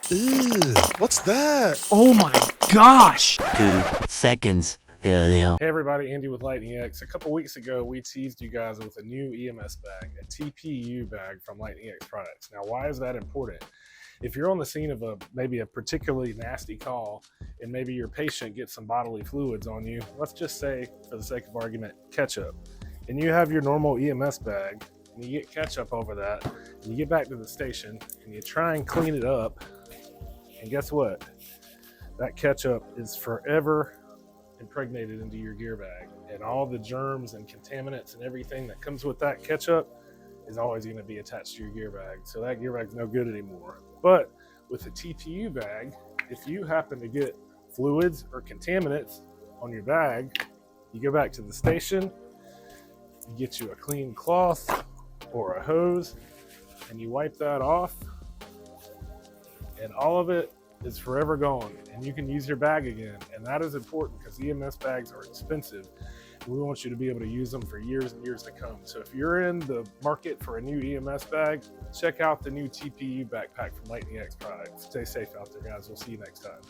Ew, what's that? Oh my gosh! 2 seconds earlier. Hey everybody, Andy with Lightning X. A couple weeks ago, we teased you guys with a new EMS bag, a TPU bag from Lightning X products. Now, why is that important? If you're on the scene of maybe a particularly nasty call, and maybe your patient gets some bodily fluids on you, let's just say, for the sake of argument, ketchup, and you have your normal EMS bag, and you get ketchup over that, and you get back to the station, and you try and clean it up, and guess what? That ketchup is forever impregnated into your gear bag, and all the germs and contaminants and everything that comes with that ketchup is always going to be attached to your gear bag. So that gear bag's no good anymore. But with the TPU bag, if you happen to get fluids or contaminants on your bag, you go back to the station, you get you a clean cloth or a hose, and you wipe that off, and all of it is forever gone, and you can use your bag again. And that is important because EMS bags are expensive, and we want you to be able to use them for years and years to come. So if you're in the market for a new EMS bag, check out the new TPU backpack from Lightning X products. Stay safe out there, guys. We'll see you next time.